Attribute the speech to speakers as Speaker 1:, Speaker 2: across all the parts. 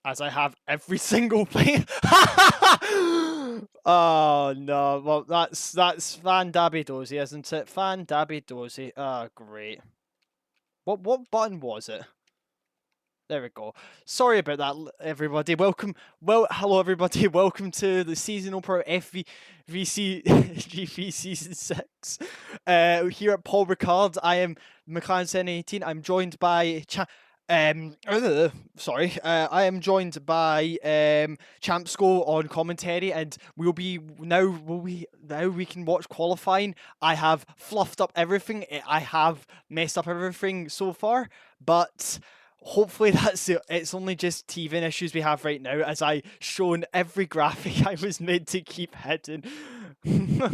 Speaker 1: as I have every single play. Oh no! Well, that's Fan Dabby Dozy, isn't it? Fan Dabby Dozy. Ah, great. What button was it? There we go. Sorry about that, everybody. Hello everybody. Welcome to the seasonal pro FVGP season 6. Here at Paul Ricard, I am McLaren718. I'm joined by I am joined by Champsco on commentary, and now we can watch qualifying. I have fluffed up everything. I have messed up everything so far, but hopefully it's only just teething issues we have right now, as I shown every graphic I was meant to keep hitting.
Speaker 2: Not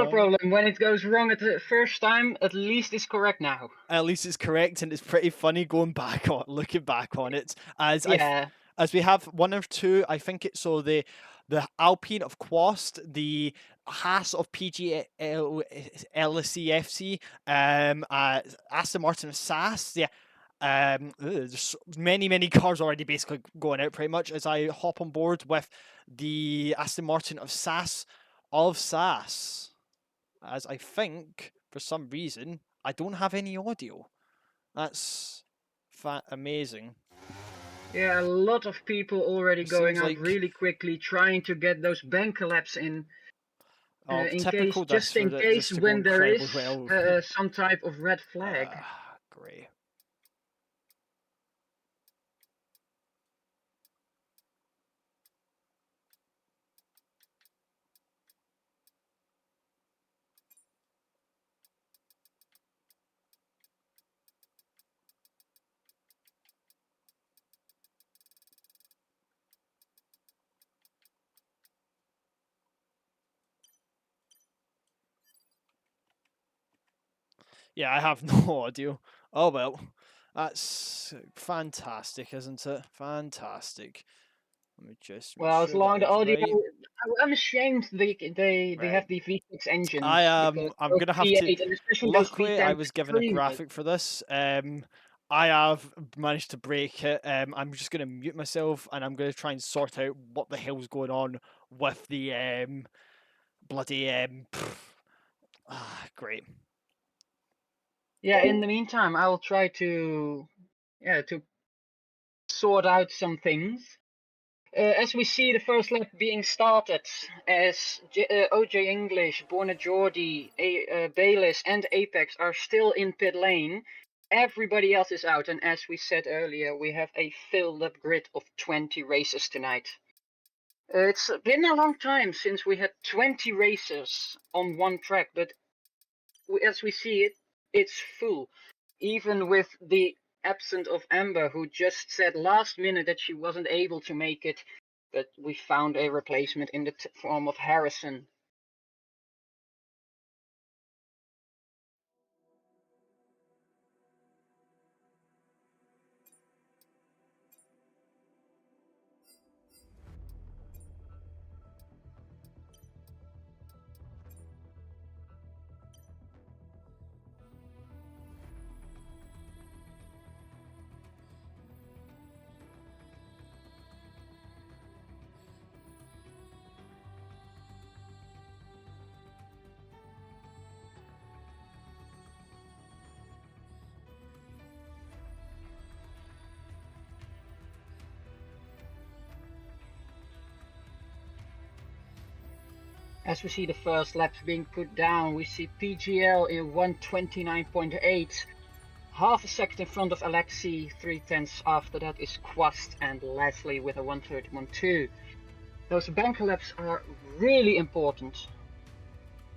Speaker 2: a problem. When it goes wrong at the first time, at least it's correct now.
Speaker 1: At least it's correct, and it's pretty funny looking back on it, as
Speaker 2: Yeah.
Speaker 1: as we have one or two. I think it's the Alpine of Quast, the Haas of PGLCFC, Aston Martin of SAS. Yeah, there's many cars already basically going out pretty much, as I hop on board with the Aston Martin of SAS, as I think for some reason I don't have any audio. That's amazing.
Speaker 2: Yeah, a lot of people already
Speaker 1: It
Speaker 2: going
Speaker 1: seems
Speaker 2: out
Speaker 1: like
Speaker 2: really quickly, trying to get those bank collapse in
Speaker 1: typical this
Speaker 2: just in
Speaker 1: for
Speaker 2: case
Speaker 1: this to go
Speaker 2: when there is
Speaker 1: incredibly well.
Speaker 2: some type of red flag.
Speaker 1: Great. Yeah, I have no audio. Oh well, that's fantastic, isn't it? Fantastic. Let me just make
Speaker 2: Well, as
Speaker 1: sure that
Speaker 2: long the
Speaker 1: is
Speaker 2: audio,
Speaker 1: right.
Speaker 2: I'm ashamed they
Speaker 1: Right.
Speaker 2: have the V6 engines, because
Speaker 1: I'm
Speaker 2: those
Speaker 1: gonna have to.
Speaker 2: V8 and especially those
Speaker 1: Luckily, I
Speaker 2: V10s
Speaker 1: was given a
Speaker 2: scream it.
Speaker 1: graphic for this. I have managed to break it. I'm just gonna mute myself, and I'm gonna try and sort out what the hell's going on with the bloody great.
Speaker 2: Yeah, in the meantime, I'll try to sort out some things. As we see the first lap being started, as OJ English, Borna Jordi, Bayliss, and Apex are still in pit lane, everybody else is out. And as we said earlier, we have a filled up grid of 20 races tonight. It's been a long time since we had 20 races on one track, but as we see it, it's full. Even with the absence of Amber, who just said last minute that she wasn't able to make it, but we found a replacement in the form of Harrison. As we see the first laps being put down, we see PGL in 129.8, half a second in front of Alexi, 3/10 after that is Quast and Leslie with a 131.2. Those bank laps are really important.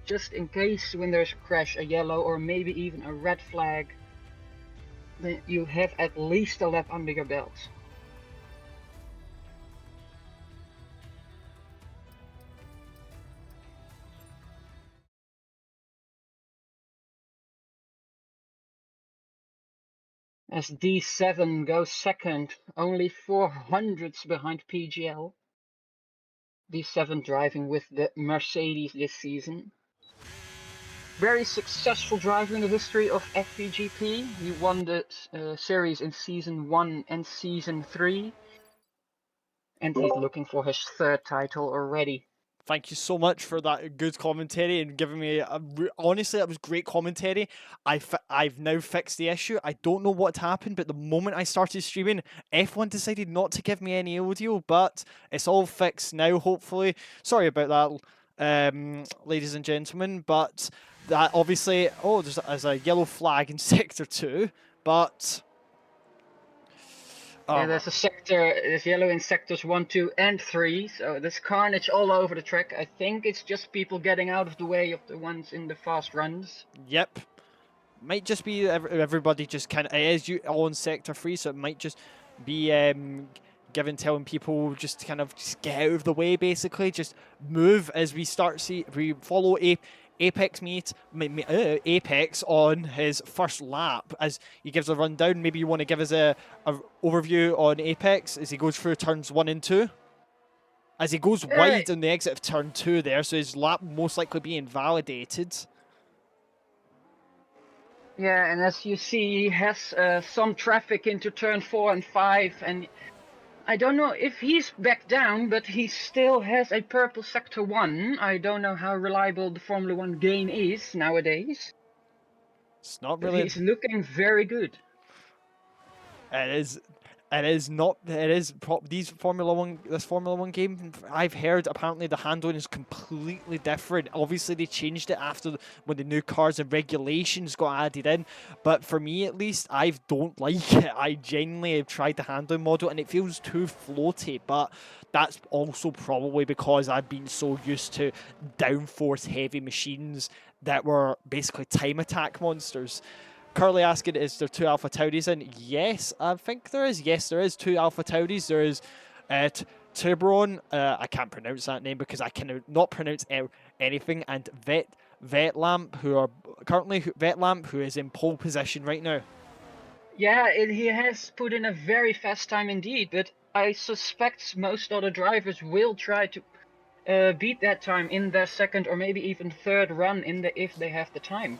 Speaker 2: Just in case when there's a crash, a yellow or maybe even a red flag, then you have at least a lap under your belt. As D7 goes second, only 400ths behind PGL. D7 driving with the Mercedes this season. very successful driver in the history of FVGP. He won the series in Season 1 and Season 3. And he's looking for his third title already.
Speaker 1: Thank you so much for that good commentary and giving me honestly, that was great commentary. I've now fixed the issue. I don't know what happened, but the moment I started streaming, F1 decided not to give me any audio, but it's all fixed now, hopefully. Sorry about that, ladies and gentlemen, but that obviously, there's a yellow flag in Sector 2, but...
Speaker 2: Yeah, there's yellow in sectors 1, 2, and 3, so there's carnage all over the track. I think it's just people getting out of the way of the ones in the fast runs.
Speaker 1: Yep. Might just be everybody just kind of, it is all in Sector 3, so it might just be telling people just to kind of just get out of the way, basically. Just move as we follow Apex Apex on his first lap as he gives a rundown. Maybe you want to give us a overview on Apex as he goes through turns 1 and 2. As he goes wide on the exit of turn 2 there, so his lap most likely being invalidated.
Speaker 2: Yeah, and as you see, he has some traffic into turn 4 and 5, and I don't know if he's back down, but he still has a purple sector 1. I don't know how reliable the Formula 1 gain is nowadays.
Speaker 1: It's not
Speaker 2: But
Speaker 1: really.
Speaker 2: he's looking very good.
Speaker 1: It is. It is not. It is. This Formula One game, I've heard apparently the handling is completely different. Obviously, they changed it after when the new cars and regulations got added in. But for me, at least, I don't like it. I genuinely have tried the handling model, and it feels too floaty. But that's also probably because I've been so used to downforce heavy machines that were basically time attack monsters. Currently asking, is there 2 Alpha Tauris in? Yes, I think there is. Yes, there is 2 Alpha Tauris. There is Tiburon. I can't pronounce that name because I cannot pronounce anything. And Vetlamp, who is in pole position right now.
Speaker 2: Yeah, he has put in a very fast time indeed, but I suspect most other drivers will try to beat that time in their second or maybe even third run if they have the time.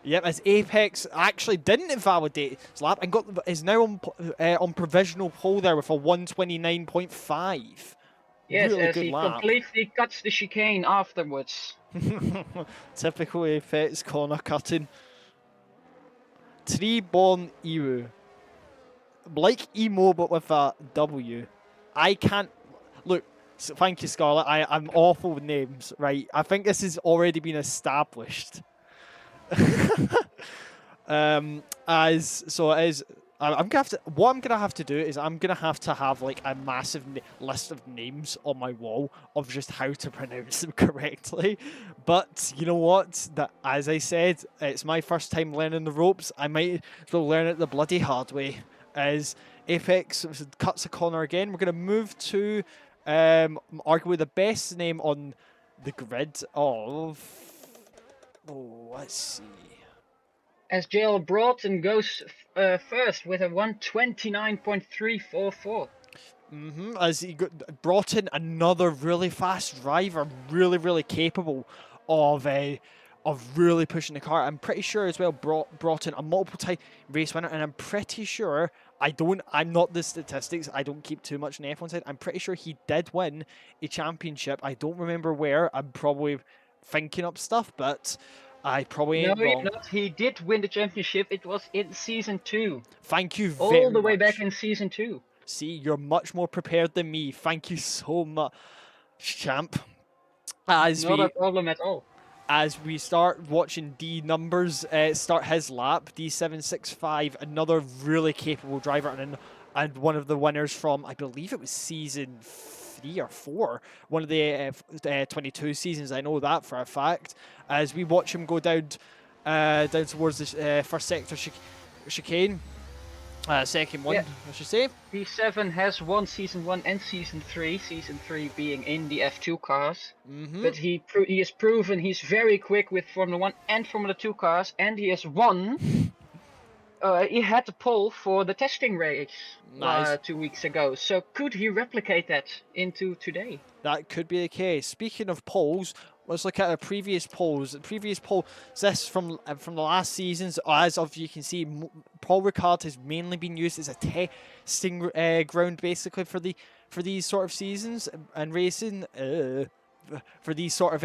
Speaker 1: Yep, as Apex actually didn't invalidate his lap and is now on provisional pole there with a 129.5.
Speaker 2: Yes,
Speaker 1: really
Speaker 2: as
Speaker 1: good
Speaker 2: he
Speaker 1: lap.
Speaker 2: completely cuts the chicane afterwards.
Speaker 1: Typical Apex corner cutting. Treeborn Ewu. Like emo but with a W. I can't... Look, thank you, Scarlett. I'm awful with names, right? I think this has already been established. I'm gonna have to. What I'm gonna have to do is I'm gonna have to have like a massive list of names on my wall of just how to pronounce them correctly. But you know what? That, as I said, it's my first time learning the ropes. I might as well learn it the bloody hard way. As Apex cuts a corner again, we're gonna move to arguably the best name on the grid of. Oh, let's see.
Speaker 2: As JL Broughton goes first with a 129.344.
Speaker 1: As he brought in another really fast driver, really capable of really pushing the car. I'm pretty sure as well brought in a multiple-time race winner, and I'm pretty sure I'm not the statistics. I don't keep too much on the F1 side. I'm pretty sure he did win a championship. I don't remember where. I'm probably thinking up stuff, but I probably ain't wrong.
Speaker 2: No, he did win the championship. It was in Season 2.
Speaker 1: Thank you very much.
Speaker 2: All the way back in Season 2.
Speaker 1: See, you're much more prepared than me. Thank you so much, champ. Not
Speaker 2: a problem at all.
Speaker 1: As we start watching D numbers start his lap, D765, another really capable driver and one of the winners from, I believe it was season 3 or 4, one of the 22 seasons. I know that for a fact. As we watch him go down towards the first sector chicane. Second one, I should say.
Speaker 2: D7 has won Season 1 and Season 3, Season 3 being in the F2 cars. But he has proven he's very quick with Formula 1 and Formula 2 cars, and he has won. He had the pole for the testing race 2 weeks ago, so could he replicate that into today?
Speaker 1: That could be the case. Speaking of poles, Let's look at our previous polls. The previous poll, this from the last seasons. As of you can see, Paul Ricard has mainly been used as a testing ground, basically for these sort of seasons and racing. For these sort of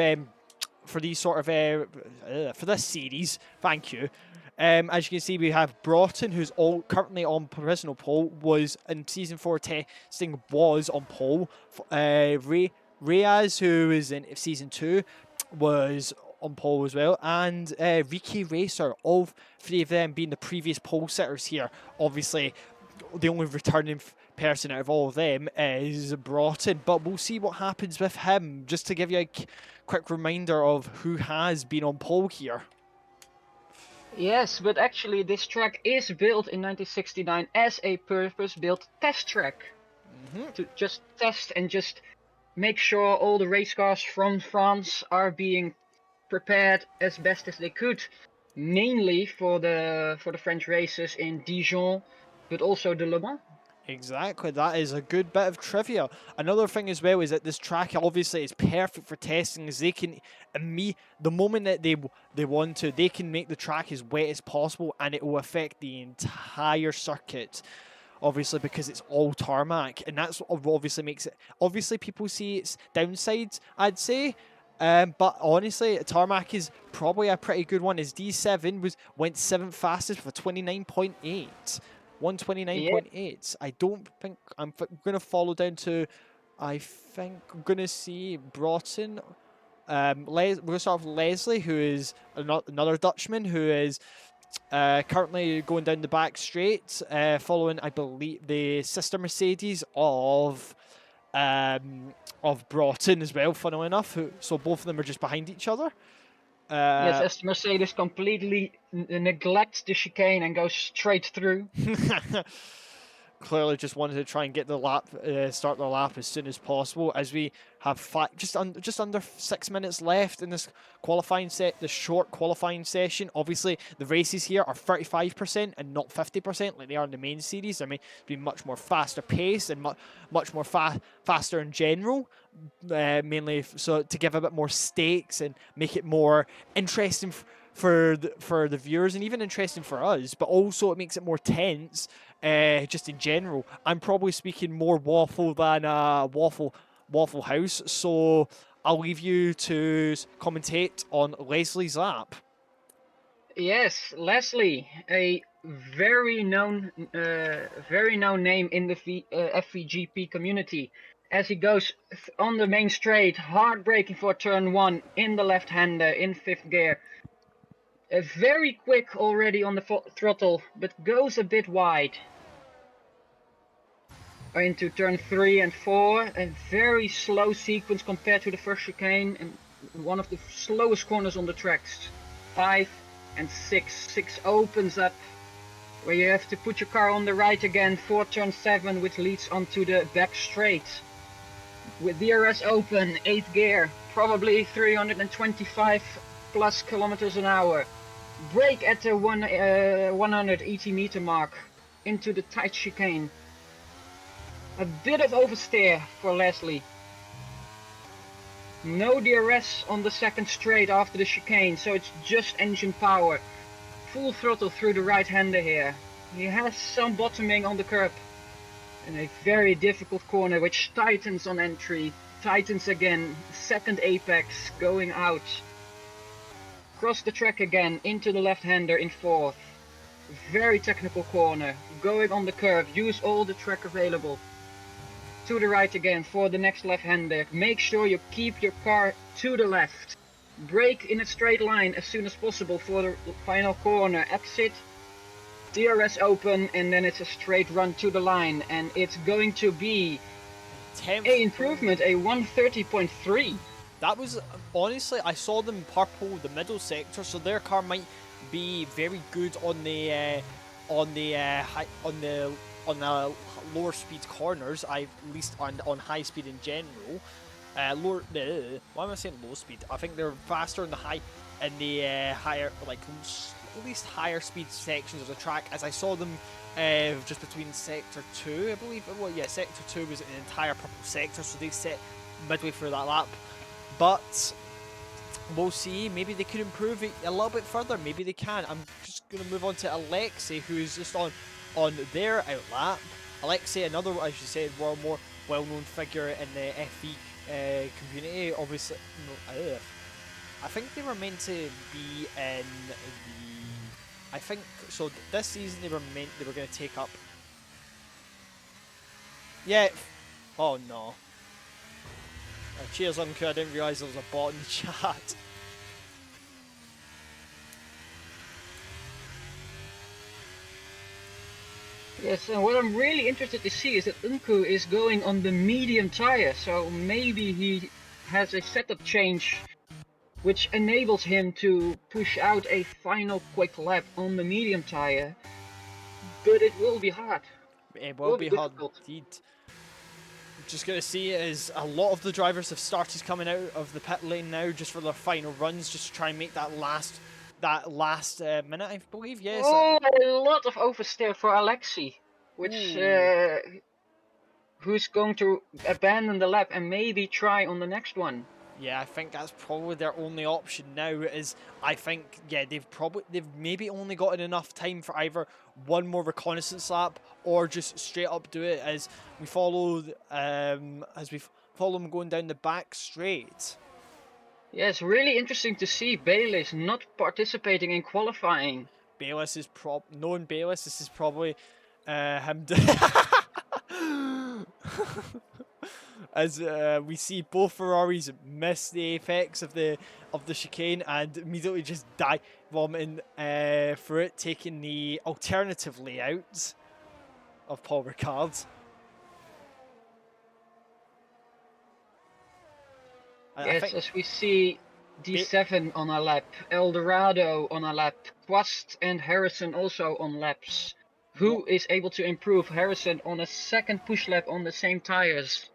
Speaker 1: for this series. Thank you. As you can see, we have Broughton, who's currently on provisional pole, was in season 4 testing, was on pole. Reyes, who is in season 2, was on pole as well, and Ricky Racer, all 3 of them being the previous pole sitters here. Obviously, the only returning person out of all of them is Broughton, but we'll see what happens with him. Just to give you a quick reminder of who has been on pole here.
Speaker 2: Yes, but actually this track is built in 1969 as a purpose-built test track. To just test and just make sure all the race cars from France are being prepared as best as they could, mainly for the French races in Dijon, but also the Le Mans.
Speaker 1: Exactly, that is a good bit of trivia. Another thing as well is that this track obviously is perfect for testing, as they can, the moment that they want to, they can make the track as wet as possible, and it will affect the entire circuit. Obviously, because it's all tarmac, and that's what obviously makes it. Obviously, people see its downsides, I'd say. But honestly, tarmac is probably a pretty good one. As D7 went 7th fastest with a 29.8. 129.8. I don't think I'm going to follow down to. I think I'm going to see Broughton. We're going to start with Leslie, who is another Dutchman, who is currently going down the back straight, following, I believe, the sister Mercedes of Broughton as well. Funnily enough, so both of them are just behind each other.
Speaker 2: Yes, as Mercedes completely neglects the chicane and goes straight through.
Speaker 1: Clearly just wanted to try and get the lap, start the lap as soon as possible, as we have just under 6 minutes left in this the short qualifying session. Obviously, the races here are 35% and not 50% like they are in the main series. I mean, be much more faster paced and much more faster in general. Mainly so to give a bit more stakes and make it more interesting for the viewers, and even interesting for us, but also it makes it more tense. Just in general, I'm probably speaking more waffle than Waffle House, so I'll leave you to commentate on Leslie's lap.
Speaker 2: Yes, Leslie, a very known name in the FVGP community, as he goes on the main straight, hard braking for turn 1 in the left-hander in 5th gear. Very quick already on the throttle, but goes a bit wide. Into turn 3 and 4, a very slow sequence compared to the first chicane, and one of the slowest corners on the tracks. 5 and 6. 6 opens up, where you have to put your car on the right again for turn 7, which leads onto the back straight. With DRS open, 8th gear, probably 325 plus kilometers an hour. Brake at the 180 meter mark into the tight chicane. A bit of oversteer for Leslie. No DRS on the second straight after the chicane, so it's just engine power. Full throttle through the right-hander here. He has some bottoming on the curb. And a very difficult corner which tightens on entry. Tightens again. Second apex going out. Cross the track again into the left-hander in 4th. Very technical corner. Going on the curve. Use all the track available. To the right again for the next left-hander. Make sure you keep your car to the left. Brake in a straight line as soon as possible for the final corner. Exit, DRS open, and then it's a straight run to the line. And it's going to be an improvement, a 130.3.
Speaker 1: That was, honestly, I saw them purple the middle sector, so their car might be very good on the lower speed corners, at least on high speed in general. Why am I saying low speed? I think they're faster in the higher, like at least higher speed sections of the track, as I saw them just between sector 2, I believe. Well, yeah, sector 2 was an entire purple sector, so they set midway through that lap. But We'll see. Maybe they could improve it a little bit further. Maybe they can. I'm just going to move on to Alexei, who's just on their outlap. Alexei, another, as you said, more well-known figure in the FV community. Obviously, no, I think they were meant to be in the. I think so. This season they were going to take up. Yeah. Oh no. Cheers, Uncle. I didn't realise there was a bot in the chat.
Speaker 2: Yes, and what I'm really interested to see is that Unku is going on the medium tire, so maybe he has a setup change which enables him to push out a final quick lap on the medium tire, but it will be hard.
Speaker 1: It will be hard
Speaker 2: difficult.
Speaker 1: indeed. Just going to see is a lot of the drivers have started coming out of the pit lane now just for their final runs, just to try and make that last minute, I believe. Yes.
Speaker 2: Oh, a lot of oversteer for Alexei, which who's going to abandon the lap and maybe try on the next one.
Speaker 1: Yeah, I think that's probably their only option now. Is I think they've maybe only gotten enough time for either one more reconnaissance lap or just straight up do it as we follow them going down the back straight.
Speaker 2: Yeah, it's really interesting to see Bayliss not participating in qualifying.
Speaker 1: Bayliss is knowing Bayliss. This is probably him. As we see both Ferraris miss the apex of the chicane and immediately just die vomiting for it, taking the alternative layout of Paul Ricard.
Speaker 2: Yes, as we see D7 on a lap, Eldorado on a lap, Quast and Harrison also on laps. Who is able to improve? Harrison on a second push lap on the same tires.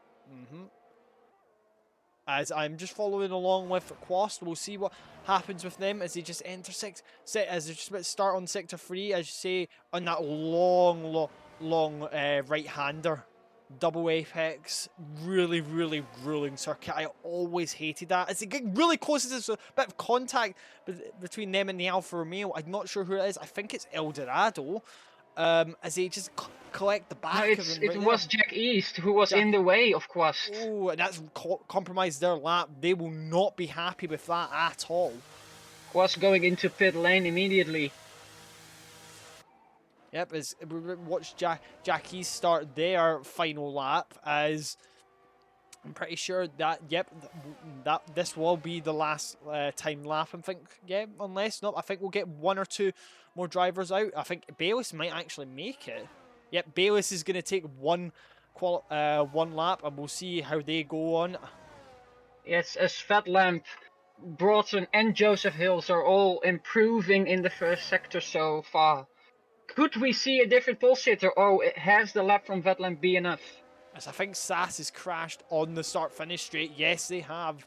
Speaker 1: As I'm just following along with Quast, we'll see what happens with them as they just enter as they just about to start on sector 3, as you say, on that long right-hander. Double apex, really grueling circuit. I always hated that. As they get really close to this, a bit of contact between them and the Alfa Romeo. I'm not sure who it is. I think it's Eldorado. As they just collect the back of them.
Speaker 2: It was Jack East who was in the way of Quast.
Speaker 1: Oh, and that's compromised their lap. They will not be happy with that at all.
Speaker 2: Quast going into pit lane immediately.
Speaker 1: Yep, as we watch Jackie start their final lap, as I'm pretty sure that this will be the last time lap. I think, unless not, I think we'll get one or two more drivers out. I think Bayliss might actually make it. Yep, Bayliss is going to take one lap, and we'll see how they go on.
Speaker 2: Yes, as Fatlamp, Broughton, and Joseph Hills are all improving in the first sector so far. Could we see a different pole sitter, or has the lap from Vetland be enough?
Speaker 1: As I think SAS has crashed on the start-finish straight. Yes, they have.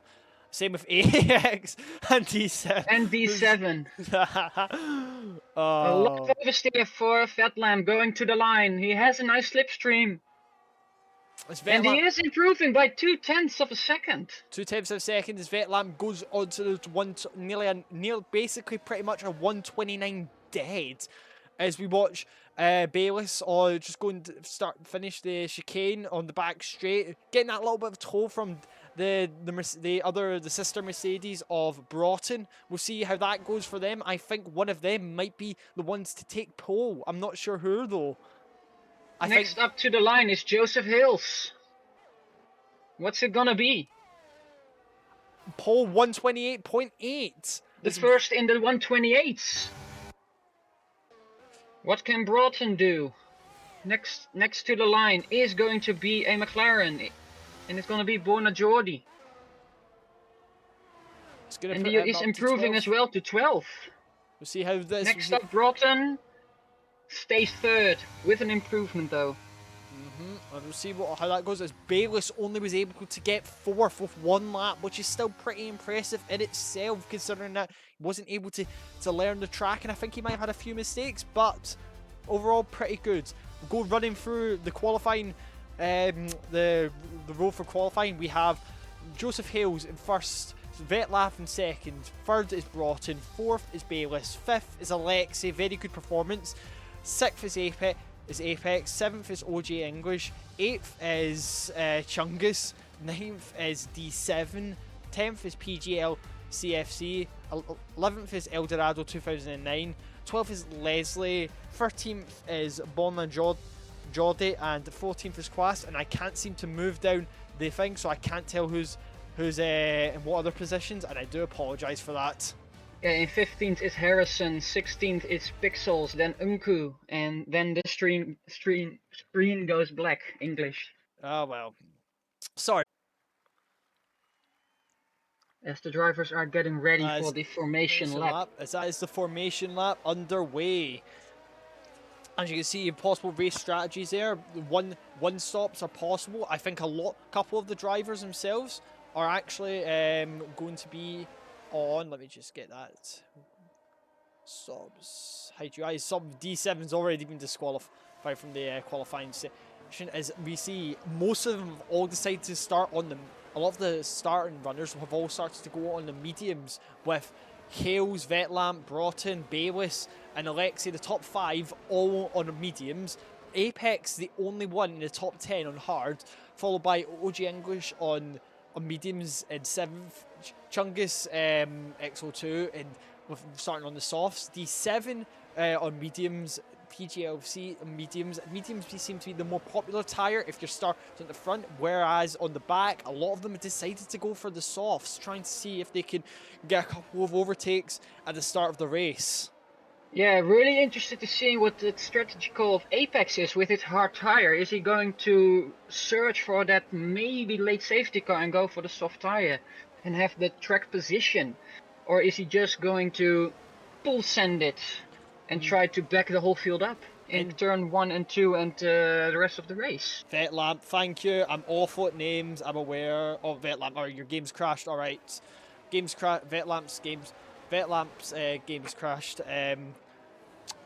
Speaker 1: Same with AX and D7.
Speaker 2: And D7. A lot of oversteer for Vetlam going to the line. He has a nice slipstream. And he is improving by 0.2 of a second.
Speaker 1: 0.2 of a second as Vetlam goes on to the basically pretty much a 129 dead. As we watch Bayliss just going to finish the chicane on the back straight, getting that little bit of toll from the sister Mercedes of Broughton. We'll see how that goes for them. I think one of them might be the ones to take pole. I'm not sure who though.
Speaker 2: Next up to the line is Joseph Hills. What's it gonna be?
Speaker 1: Pole 128.8.
Speaker 2: The first in the 128s. What can Broughton do? Next to the line is going to be a McLaren, and it's going to be Bonajordi. And he is improving as well to 12.
Speaker 1: We'll see how this.
Speaker 2: Next up, Broughton stays third with an improvement though.
Speaker 1: And we'll see how that goes. As Bayliss only was able to get 4th with 1 lap, which is still pretty impressive in itself, considering that he wasn't able to learn the track, and I think he might have had a few mistakes, but overall pretty good. We'll go running through the qualifying, the road for qualifying. We have Joseph Hales in first Vetlap in second, third is Broughton, fourth is Bayliss, fifth is Alexei, very good performance, sixth is Apex, seventh is OJ English, eighth is Chungus, ninth is D7, 10th is PGL CFC, 11th is Eldorado 2009, 12th is Leslie, 13th is Bonma Jordi, and 14th is Quast, and I can't seem to move down the thing, so I can't tell who's in what other positions, and I do apologise for that.
Speaker 2: Yeah, in 15th is Harrison, 16th is Pixels, then Unku, and then the screen goes black, English.
Speaker 1: Oh well. Sorry.
Speaker 2: As the drivers are getting ready for the formation lap.
Speaker 1: As that is the formation lap underway. As you can see, possible race strategies there. One stops are possible. I think couple of the drivers themselves are actually going to be on. Let me just get that. Subs. Hide your eyes. Sub D7's already been disqualified from the qualifying session. As we see, most of them have all decided to start on them. A lot of the starting runners have all started to go on the mediums, with Hales, Vetlamp, Broughton, Bayliss, and Alexei, the top 5, all on mediums. Apex, the only one in the top 10 on hard, followed by OG English on mediums in 7th, Chungus XO2, and with starting on the softs. D7 on mediums, PGLC on mediums. Mediums seem to be the more popular tyre if you're starting at the front, whereas on the back, a lot of them have decided to go for the softs, trying to see if they can get a couple of overtakes at the start of the race.
Speaker 2: Yeah, really interested to see what the strategy call of Apex is with its hard tire. Is he going to search for that maybe late safety car and go for the soft tire and have the track position? Or is he just going to full send it and try to back the whole field up in turn 1 and 2 and the rest of the race?
Speaker 1: Vetlamp, thank you. I'm awful at names. I'm aware. Oh, Vetlamp, or your game's crashed. All right, Vetlamp's game's crashed.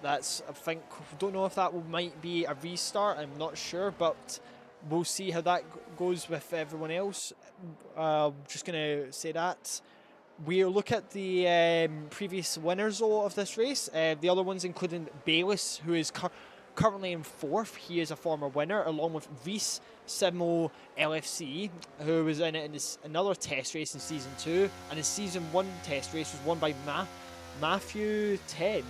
Speaker 1: That's, I think, don't know if that might be a restart. I'm not sure, but we'll see how that goes with everyone else. Just gonna say that. We'll look at the previous winners of this race. The other ones including Bayliss, who is currently in 4th. He is a former winner, along with Reese Simo LFC, who was in another test race in Season 2. And his Season 1 test race was won by Matthew 10.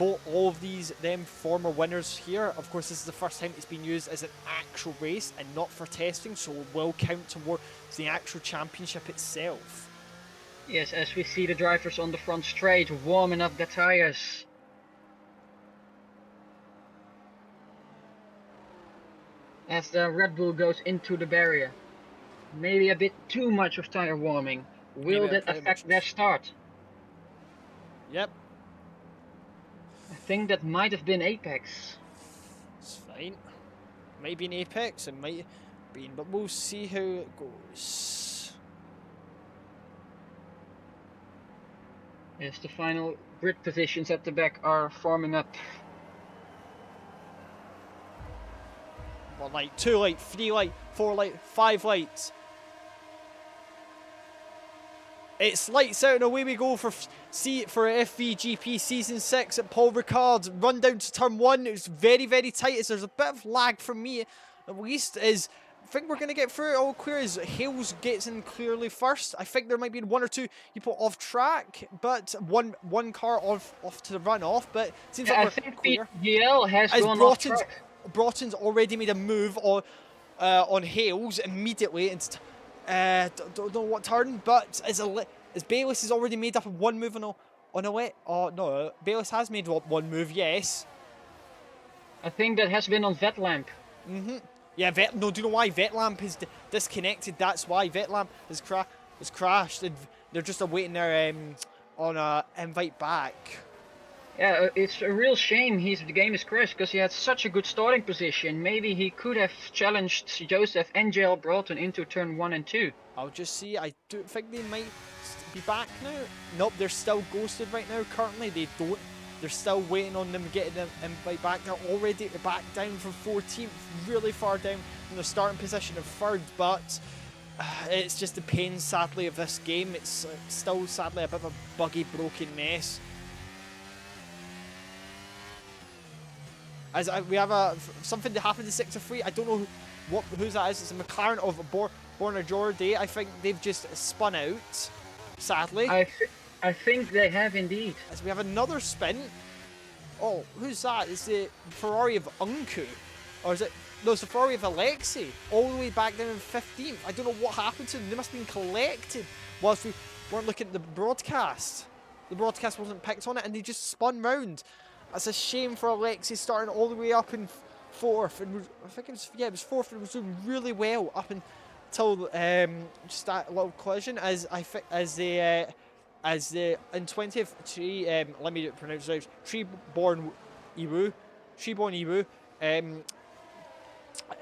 Speaker 1: All of them former winners here. Of course, this is the first time it's been used as an actual race and not for testing, so it will count towards the actual championship itself.
Speaker 2: Yes, as we see the drivers on the front straight warming up the tires. As the Red Bull goes into the barrier. Maybe a bit too much of tire warming. Will that affect their start?
Speaker 1: Yep.
Speaker 2: I think that might have been Apex.
Speaker 1: It's fine. Might be an Apex, it might have been, but we'll see how it goes.
Speaker 2: Yes, the final grid positions at the back are forming up.
Speaker 1: 1 light, 2 light, 3 light, 4 light, 5 lights. It's lights out and away we go for FVGP Season 6 at Paul Ricard. Run down to turn 1. It's very, very tight. As there's a bit of lag from me, at least. I think we're going to get through it all clear as Hales gets in clearly first. I think there might be 1 or 2 people off track, but one car off to the runoff. But it seems like we're clear.
Speaker 2: PGL has gone off track.
Speaker 1: Broughton's already made a move on Hales immediately into don't know what turn, but as Bayliss has already made up 1 move on a wet. Oh no, Bayliss has made 1 move. Yes,
Speaker 2: I think that has been on Vetlamp.
Speaker 1: Yeah, no. Do you know why Vetlamp is disconnected? That's why Vetlamp has crashed, and they're just awaiting their on a invite back.
Speaker 2: Yeah, it's a real shame the game is crashed because he had such a good starting position. Maybe he could have challenged Joseph and JL Broughton into turn 1 and 2.
Speaker 1: I'll just see. I do think they might be back now. Nope, they're still ghosted right now. Currently, they don't. They're still waiting on them getting them invite back. They're already back down from 14th, really far down from the starting position of 3rd. But it's just the pain, sadly, of this game. It's still, sadly, a bit of a buggy, broken mess. As we have something that happened in Sector 3. I don't know whose that is. It's a McLaren of Borna Jordi. I think they've just spun out, sadly.
Speaker 2: I think they have indeed.
Speaker 1: As we have another spin. Oh, who's that? It's the Ferrari of Unku. Or is it? No, it's the Ferrari of Alexei. All the way back down in 15th. I don't know what happened to them. They must have been collected whilst we weren't looking at the broadcast. The broadcast wasn't picked on it and they just spun round. That's a shame for Alexei starting all the way up in 4th. And I think it was 4th and was doing really well up until just that little collision as the in 20th tree, let me pronounce it right. Treeborn Iwu,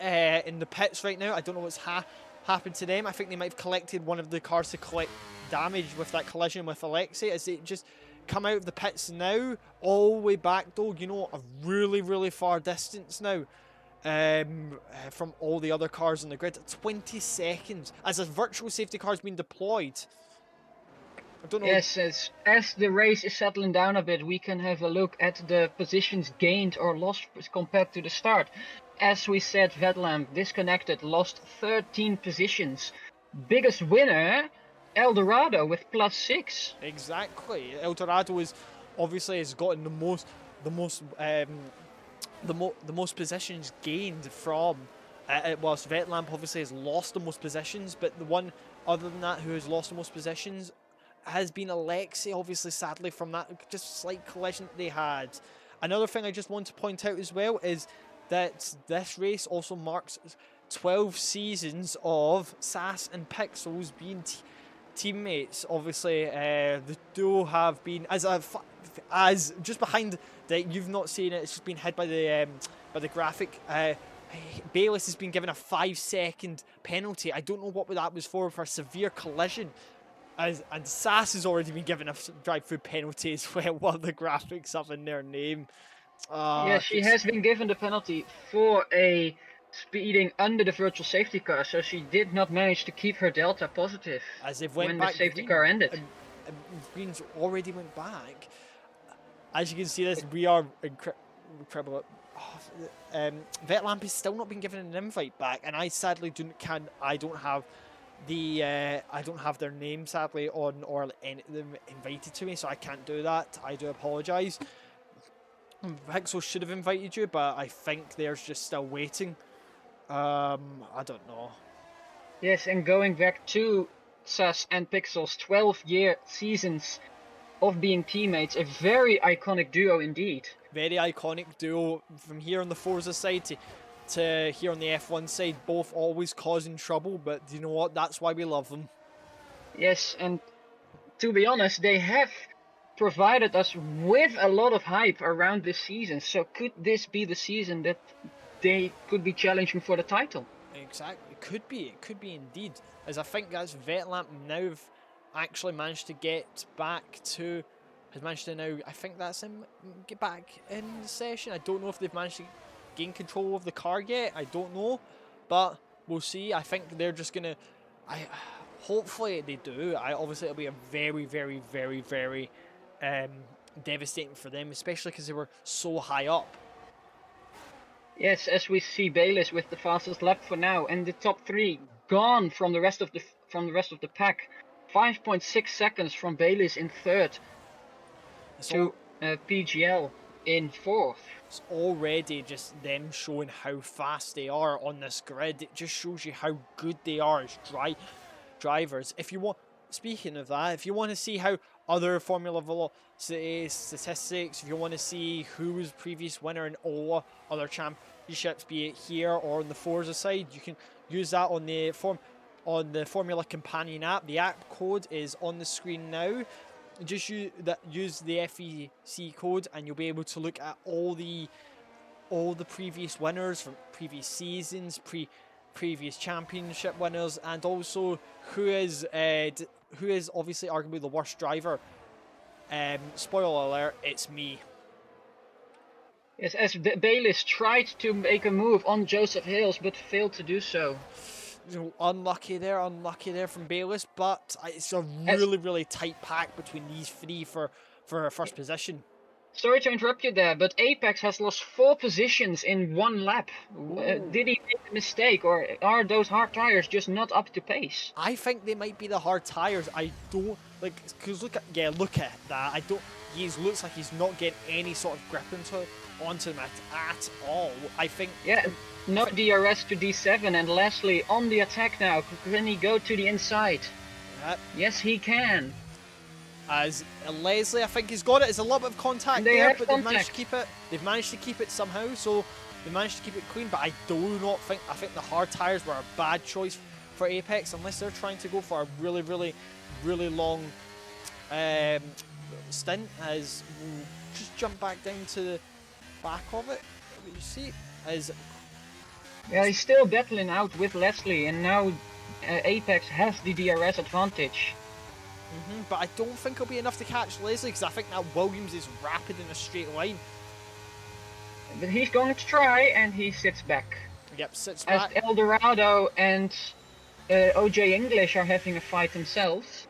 Speaker 1: in the pits right now. I don't know what's happened to them. I think they might have collected one of the cars to collect damage with that collision with Alexei as they just come out of the pits now, all the way back though, you know, a really far distance now. From all the other cars on the grid, 20 seconds as a virtual safety car has been deployed. I don't know.
Speaker 2: Yes, as the race is settling down a bit, we can have a look at the positions gained or lost compared to the start. As we said, Vettel disconnected, lost 13 positions. Biggest winner, Eldorado with +6.
Speaker 1: Exactly. Eldorado is obviously has gotten the most positions gained from. Whilst Vettel obviously has lost the most positions, but the one other than that who has lost the most positions has been Alexei, obviously, sadly, from that just slight collision that they had. Another thing I just want to point out as well is that this race also marks 12 seasons of Sass and Pixels being teammates. Obviously, the duo have been as just behind that. You've not seen it. It's just been hid by the graphic. Bayliss has been given a 5-second penalty. I don't know what that was for a severe collision. And Sass has already been given a drive-through penalty as well, while the graphics up in their name.
Speaker 2: Yeah, she has been given the penalty for a speeding under the virtual safety car, so she did not manage to keep her delta positive
Speaker 1: as they've went
Speaker 2: when
Speaker 1: back
Speaker 2: the safety
Speaker 1: green,
Speaker 2: car ended.
Speaker 1: And Green's already went back. As you can see, this we are incredible. Vettel has still not been given an invite back, and I sadly I don't have their name sadly on or any of them invited to me, so I can't do that. I do apologise. Pixel should have invited you, but I think they're just still waiting. I don't know.
Speaker 2: Yes, and going back to Sass and Pixel's 12-year seasons of being teammates, a very iconic duo indeed.
Speaker 1: Very iconic duo from here on the Forza side to here on the F1 side, both always causing trouble, but you know what, that's why we love them.
Speaker 2: Yes, and to be honest, they have provided us with a lot of hype around this season, so could this be the season that they could be challenging for the title?
Speaker 1: Exactly, it could be indeed, as I think that's Vettel now have actually managed to get back to, I think that's him, get back in the session. I don't know if they've managed to gain control of the car yet, I don't know, but we'll see. I think they're just gonna, hopefully they do. Obviously it'll be a very devastating for them, especially because they were so high up.
Speaker 2: Yes, as we see Bayliss with the fastest lap for now, and the top 3 gone from the rest of the pack. 5.6 seconds from Bayliss in 3rd to PGL in 4th.
Speaker 1: It's already just them showing how fast they are on this grid. It just shows you how good they are as drivers. If you want, speaking of that, if you want to see how other Formula Velocity statistics, if you want to see who was previous winner in all other championships, be it here or on the Forza side, you can use that on the Formula Companion app. The app code is on the screen now. Just use the FVC code, and you'll be able to look at all the previous winners from previous seasons, previous championship winners, and also who is obviously arguably the worst driver. Spoiler alert, it's me.
Speaker 2: Yes, as Bayliss tried to make a move on Joseph Hales, but failed to do so.
Speaker 1: unlucky there from Bayliss, but it's a
Speaker 2: As,
Speaker 1: really tight pack between these three for first position.
Speaker 2: Sorry to interrupt you there, but Apex has lost 4 positions in 1 lap. Did he make a mistake, or are those hard tires just not up to pace?
Speaker 1: I think they might be the hard tires. I don't like, because look at that. I don't. He looks like he's not getting any sort of grip onto them at all. I think.
Speaker 2: Yeah, no DRS to D7, and Leslie on the attack now. Can he go to the inside? Yes, he can.
Speaker 1: As Leslie, I think he's got it. There's a little bit of contact there, but they've managed to keep it. They've managed to keep it somehow, so they managed to keep it clean. But I do not think. I think the hard tires were a bad choice for Apex, unless they're trying to go for a really long stint. As we'll just jump back down to the back of it. You see, as
Speaker 2: yeah, he's still battling out with Leslie, and now Apex has the DRS advantage.
Speaker 1: But I don't think it'll be enough to catch Leslie, because I think that Williams is rapid in a straight line.
Speaker 2: But he's going to try, and he sits back.
Speaker 1: Yep, sits back.
Speaker 2: As Eldorado and OJ English are having a fight themselves.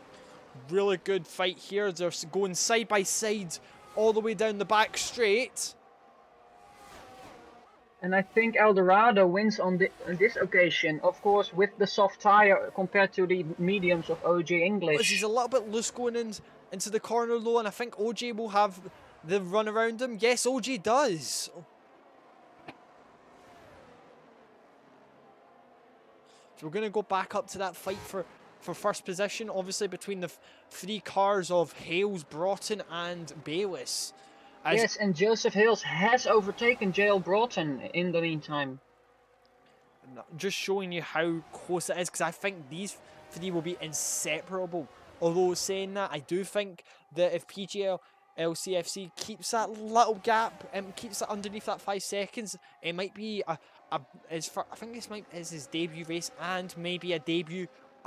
Speaker 1: Really good fight here. They're going side by side all the way down the back straight.
Speaker 2: And I think Eldorado wins on this occasion, of course, with the soft tire compared to the mediums of OJ English.
Speaker 1: He's a little bit loose going into the corner though, and I think OJ will have the run around him. Yes, OJ does. So we're going to go back up to that fight for first position, obviously between the 3 cars of Hales, Broughton and Bayliss.
Speaker 2: Yes, and Joseph Hills has overtaken JL Broughton in the meantime.
Speaker 1: Just showing you how close it is, because I think these 3 will be inseparable. Although saying that, I do think that if PGL LCFC keeps that little gap and keeps it underneath that 5 seconds, it might be I think this is his debut race, and maybe a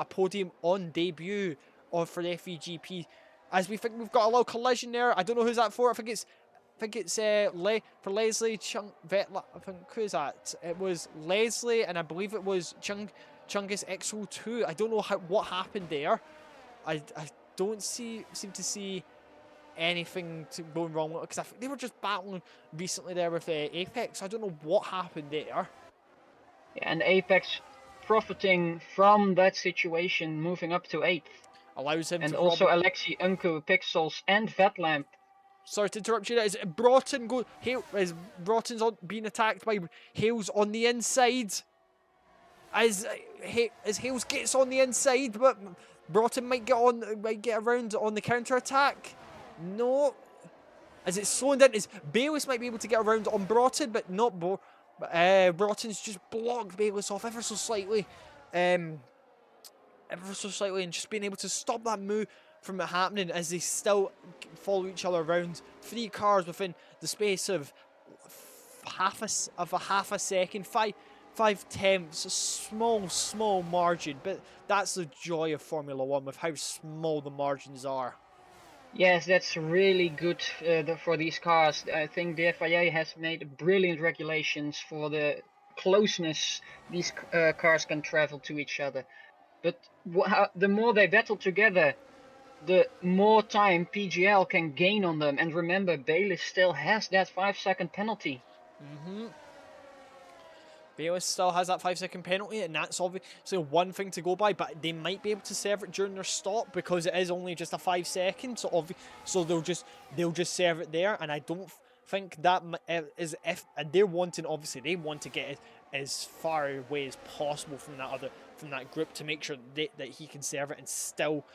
Speaker 1: podium on debut or for the FVGP. As we think we've got a little collision there. I don't know who's that for. I think it's for Leslie Vetla. I think who's that? It was Leslie, and I believe it was Chungus XO2. I don't know what happened there. I don't seem to see anything going wrong with it, because I think they were just battling recently there with Apex. I don't know what happened there.
Speaker 2: Yeah, and Apex profiting from that situation, moving up to 8th.
Speaker 1: Allows him
Speaker 2: and
Speaker 1: to
Speaker 2: also Alexi, Unku, Pixels, and Vetlamp.
Speaker 1: Sorry to interrupt you. Is Broughton is Broughton's being attacked by Hales on the inside? As Hales gets on the inside, but Broughton might get around on the counter attack. No, as it's slowing down, as Bayliss might be able to get around on Broughton, but not Broughton's just blocked Bayliss off ever so slightly. And just being able to stop that move from it happening, as they still follow each other around. 3 cars within the space of half a second, 5/10, a small margin, but that's the joy of Formula 1 with how small the margins are.
Speaker 2: Yes, that's really good for these cars. I think the FIA has made brilliant regulations for the closeness these cars can travel to each other. But the more they battle together, the more time PGL can gain on them. And remember, Bayliss still has that 5-second penalty.
Speaker 1: Bayliss still has that 5-second penalty, and that's obviously one thing to go by, but they might be able to serve it during their stop, because it is only just a 5 seconds, so they'll just serve it there. And I don't think that is, if and they want to get it as far away as possible from that group, to make sure that he can serve it and still,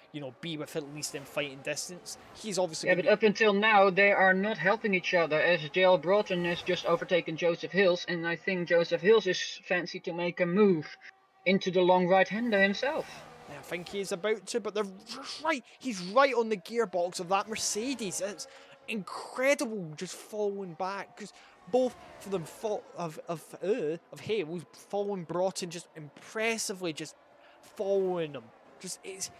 Speaker 1: be with at least in fighting distance. He's obviously
Speaker 2: but up until now they are not helping each other, as JL Broughton has just overtaken Joseph Hills, and I think Joseph Hills is fancy to make a move into the long right-hander himself.
Speaker 1: I think he's about to, but they're just right. He's right on the gearbox of that Mercedes. It's incredible, just falling back, because both for them of Hales following Broughton, just impressively just following them. Just it's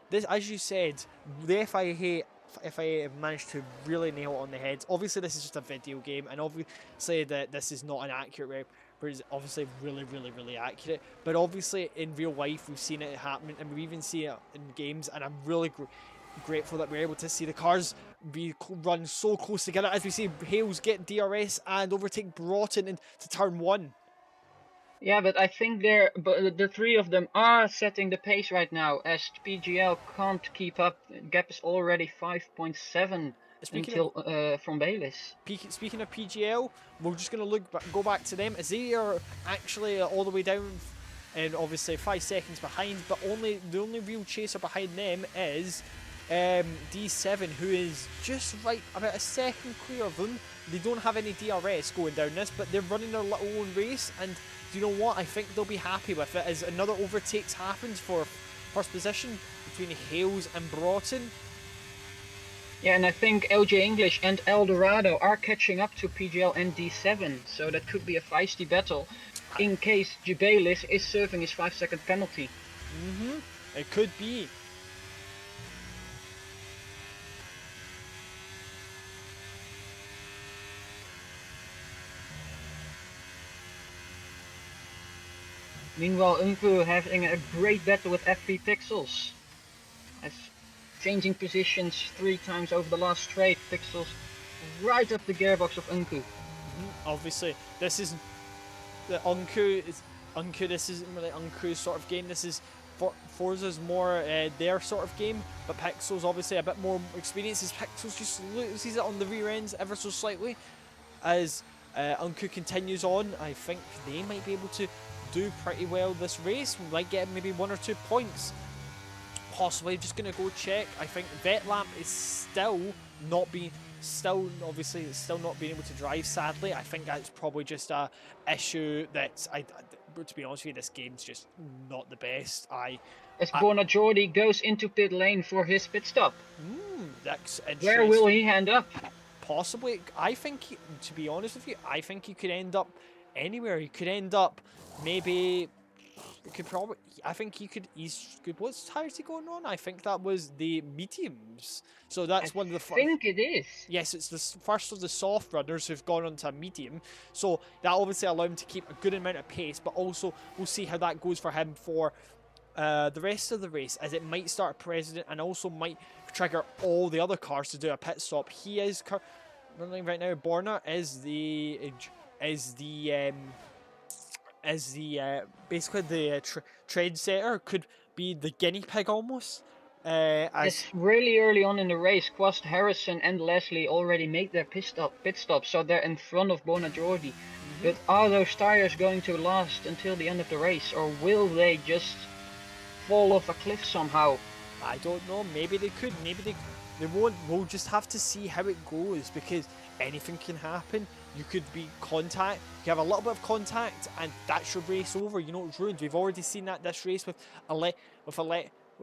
Speaker 1: this, as you said, the FIA if I manage to really nail it on the head. Obviously, this is just a video game, and obviously that this is not an accurate but it's obviously really accurate. But obviously, in real life, we've seen it happen, and we even see it in games. And I'm really grateful that we're able to see the cars run so close together as we see Hales get DRS and overtake Broughton into turn 1.
Speaker 2: Yeah, but I think the three of them are setting the pace right now, as PGL can't keep up. Gap is already 5.7 until from Bayliss.
Speaker 1: Speaking of PGL, we're just going to go back to them as they are actually all the way down and obviously 5 seconds behind, but the only real chaser behind them is D7, who is just right about a second clear of them. They don't have any DRS going down this, but they're running their little own race, and do you know what? I think they'll be happy with it as another overtakes happens for first position between Hales and Broughton.
Speaker 2: Yeah, and I think LJ English and Eldorado are catching up to PGL and D7, so that could be a feisty battle in case Jubalis is serving his 5-second penalty.
Speaker 1: It could be.
Speaker 2: Meanwhile, Unku having a great battle with FP Pixels. As changing positions 3 times over the last straight, Pixels right up the gearbox of Unku.
Speaker 1: Obviously, this is the Unku. This isn't really Unku's sort of game. This is Forza's more their sort of game. But Pixels obviously a bit more experience. As Pixels just loses it on the rear ends ever so slightly. As Unku continues on, I think they might be able to do pretty well this race. We might get maybe 1 or 2 points. Possibly. Just gonna go check. I think Vetlamp is still not being able to drive, sadly. I think that's probably just a issue that to be honest with you, this game's just not the best.
Speaker 2: As Bonajordi goes into pit lane for his pit stop.
Speaker 1: That's interesting.
Speaker 2: Where will he end up?
Speaker 1: Possibly. I think, to be honest with you, I think he could end up anywhere. He could end up maybe. I think he could. He's good. What tires is he going on? I think that was the mediums. So that's one of the.
Speaker 2: I think it is.
Speaker 1: Yes, it's the first of the soft runners who've gone onto a medium. So that obviously allowed him to keep a good amount of pace, but also we'll see how that goes for him for the rest of the race, as it might start a president and also might trigger all the other cars to do a pit stop. He is running right now. Borna is basically the trendsetter, could be the guinea pig almost.
Speaker 2: As really early on in the race, Quast, Harrison and Leslie already made their pit stop, so they're in front of Bonajordi. But are those tires going to last until the end of the race, or will they just fall off a cliff somehow?
Speaker 1: I don't know. Maybe they could. Maybe they won't. We'll just have to see how it goes, because anything can happen. You could be contact. You have a little bit of contact, and that's your race over. You know, it's ruined. We've already seen this race with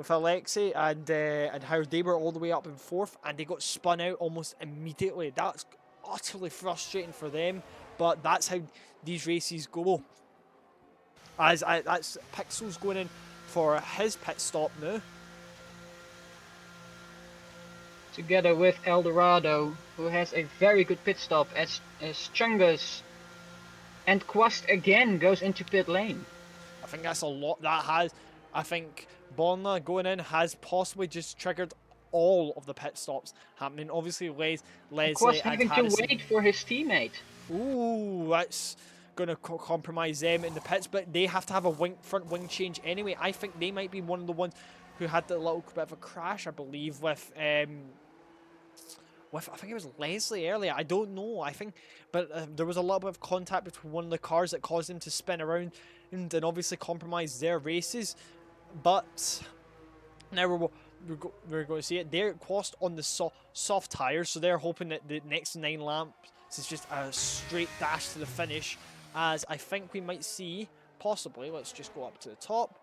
Speaker 1: Alexei and how they were all the way up in 4th, and they got spun out almost immediately. That's utterly frustrating for them, but that's how these races go. That's Pixels going in for his pit stop now.
Speaker 2: Together with Eldorado, who has a very good pit stop, as Chungus and Quast again goes into pit lane.
Speaker 1: I think that's a lot. I think Borna going in has possibly just triggered all of the pit stops happening. Obviously, Leslie
Speaker 2: Quast
Speaker 1: and
Speaker 2: having
Speaker 1: Harrison.
Speaker 2: to wait for his teammate.
Speaker 1: Ooh, that's going to compromise them in the pits, but they have to have a front wing change anyway. I think they might be one of the ones who had the little bit of a crash, I believe, with I think it was Leslie earlier. I don't know. But there was a little bit of contact between one of the cars that caused them to spin around and obviously compromise their races. But now we're going to see it. They're Quast on the soft tires, so they're hoping that the next 9 laps is just a straight dash to the finish. As I think we might see, possibly, let's just go up to the top.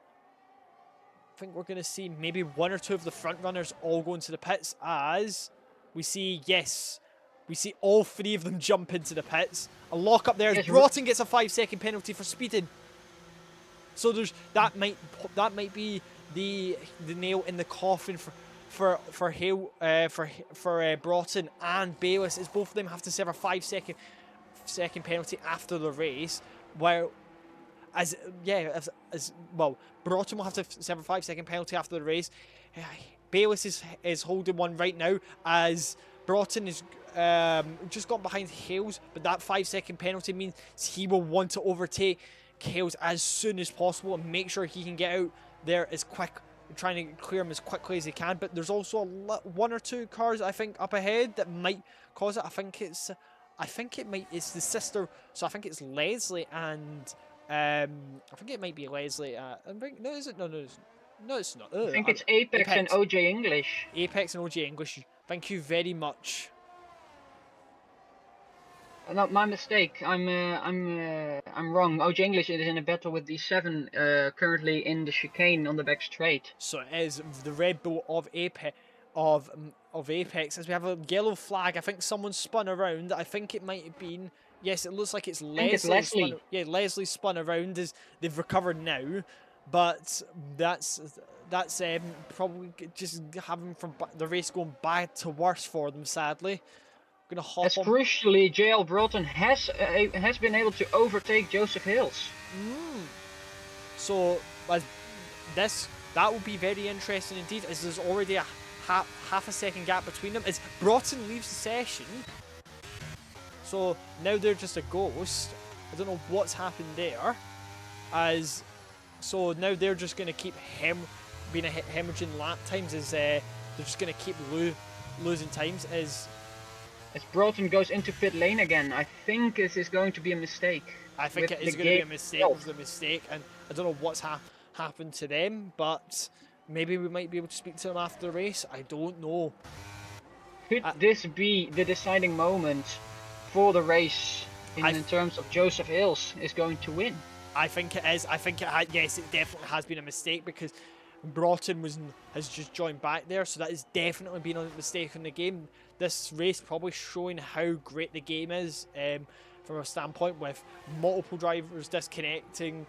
Speaker 1: I think we're going to see maybe 1 or 2 of the front runners all going to the pits, as we see, we see all 3 of them jump into the pits. A lock up there as Broughton gets a 5-second penalty for speeding. So that might be the nail in the coffin for Hale for Broughton and Bayliss is both of them have to serve a 5 second penalty after the race, while as well, Broughton will have to serve a 5 second penalty after the race. Bayliss is holding one right now as Broughton is just got behind Hales, but that 5 second penalty means he will want to overtake Hales as soon as possible and make sure he can get out there as quick, trying to clear him as quickly as he can. But there's also one or two cars I think up ahead that might cause it. I think it's the sister. So I think it's Leslie and I think it might be Leslie. No, is it? No, no, it's not.
Speaker 2: I think it's Apex and OJ English.
Speaker 1: Apex and OJ English. Thank you very much.
Speaker 2: No, my mistake. I'm wrong. OJ English is in a battle with D7, currently in the chicane on the back straight.
Speaker 1: So it is the Red Bull of Apex. Of Apex, as we have a yellow flag. I think someone spun around. I think it might have been. Yes, it looks like it's Leslie.
Speaker 2: I think it's Leslie.
Speaker 1: Leslie spun around as they've recovered now, but that's probably just having from the race going bad to worse for them. Sadly, I'm gonna hop on.
Speaker 2: Crucially, JL Broughton has been able to overtake Joseph Hills.
Speaker 1: So that will be very interesting indeed, as there's already a half a second gap between them as Broughton leaves the session. So now they're just a ghost. I don't know what's happened there. So now they're just going to keep being hemorrhaging lap times as they're just going to keep losing times as
Speaker 2: Broughton goes into pit lane again. I think this is going to be a mistake.
Speaker 1: I think it is going to be a mistake. It was a mistake, and I don't know what's happened to them, but maybe we might be able to speak to them after the race. I don't know.
Speaker 2: Could this be the deciding moment for the race in terms of Joseph Hills is going to win?
Speaker 1: I think it is. Yes, it definitely has been a mistake because Broughton has just joined back there, so that has definitely been a mistake in the game. This race probably showing how great the game is from a standpoint with multiple drivers disconnecting.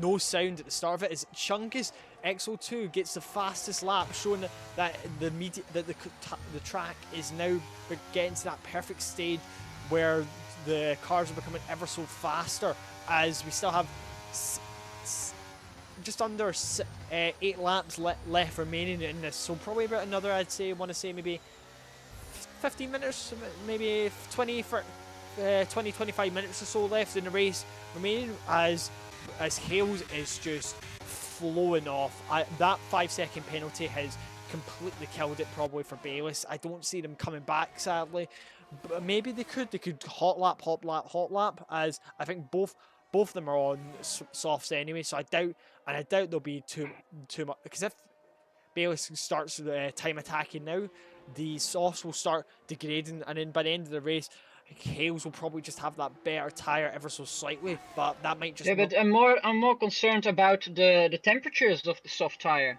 Speaker 1: No sound at the start of it as Chungus XO2 gets the fastest lap, showing that the track is now getting to that perfect stage where the cars are becoming ever so faster, as we still have just under 8 laps left remaining in this, so probably about another, I'd say, maybe 15 minutes, maybe 25 minutes or so left in the race remaining, as Hales is just flowing off. That 5-second penalty has completely killed it probably for Bayliss. I don't see them coming back, sadly, but maybe they could hot lap, as I think both of them are on softs anyway, so I doubt there'll be too much, because if Bayliss starts time attacking now, the softs will start degrading, and then by the end of the race Hales will probably just have that better tyre ever so slightly, but that might just...
Speaker 2: Yeah, but I'm more concerned about the temperatures of the soft tyre.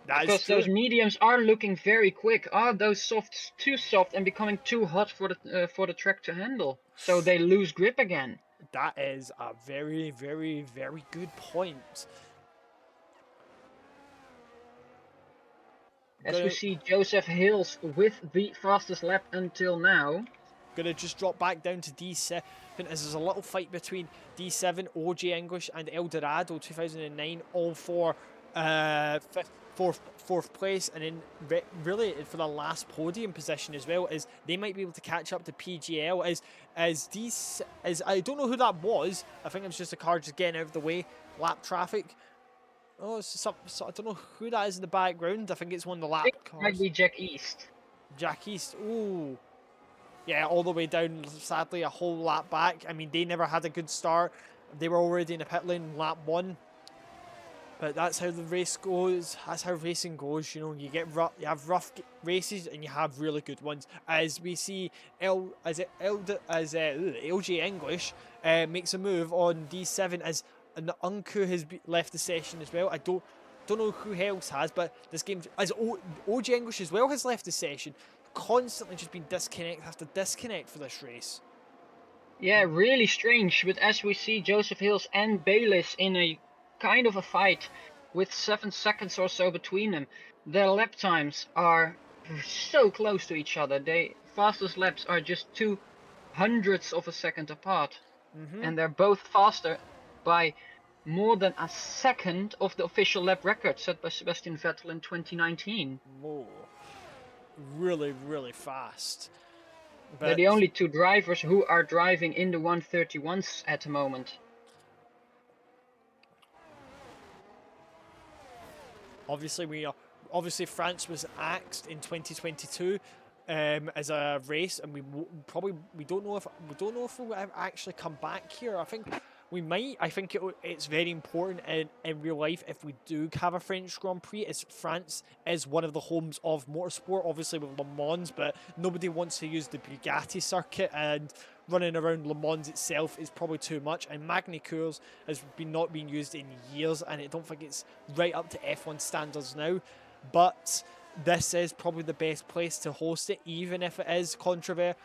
Speaker 2: Because those mediums are looking very quick. Are those softs too soft and becoming too hot for the track to handle? So they lose grip again.
Speaker 1: That is a very, very, very good point.
Speaker 2: As we see Joseph Hills with the fastest lap until now.
Speaker 1: Gonna just drop back down to D7 as there's a little fight between D7, OJ English and Eldorado 2009, all for fourth place, and then really for the last podium position as well, as they might be able to catch up to PGL as I don't know who that was. I think it was just a car just getting out of the way, lap traffic. Oh, so I don't know who that is in the background. I think it's one of the lap cars.
Speaker 2: Might be Jack East.
Speaker 1: Jack East. Ooh. Yeah, all the way down, sadly, a whole lap back. I mean, they never had a good start. They were already in the pit lane lap 1. But that's how the race goes. That's how racing goes. You know, you have rough races and you have really good ones. As we see, LJ English makes a move on D7 as an Unku has left the session as well. I don't know who else has, but this game, as OJ English as well has left the session. Constantly just been have to disconnect for this race.
Speaker 2: Yeah, really strange. But as we see Joseph Hills and Bayliss in a kind of a fight, with 7 seconds or so between them. Their lap times are so close to each other. The fastest laps are just 200ths of a second apart. And they're both faster by more than a second of the official lap record set by Sebastian Vettel in 2019.
Speaker 1: Whoa. Really, really fast.
Speaker 2: They're
Speaker 1: But
Speaker 2: the only two drivers who are driving in the 131s at the moment.
Speaker 1: obviously France was axed in 2022 as a race, and we don't know if we'll actually come back here. I think we might. I think it's very important in real life if we do have a French Grand Prix, as France is one of the homes of motorsport, obviously with Le Mans, but nobody wants to use the Bugatti circuit, and running around Le Mans itself is probably too much. And Magny-Cours has not been used in years, and I don't think it's right up to F1 standards now. But this is probably the best place to host it, even if it is controversial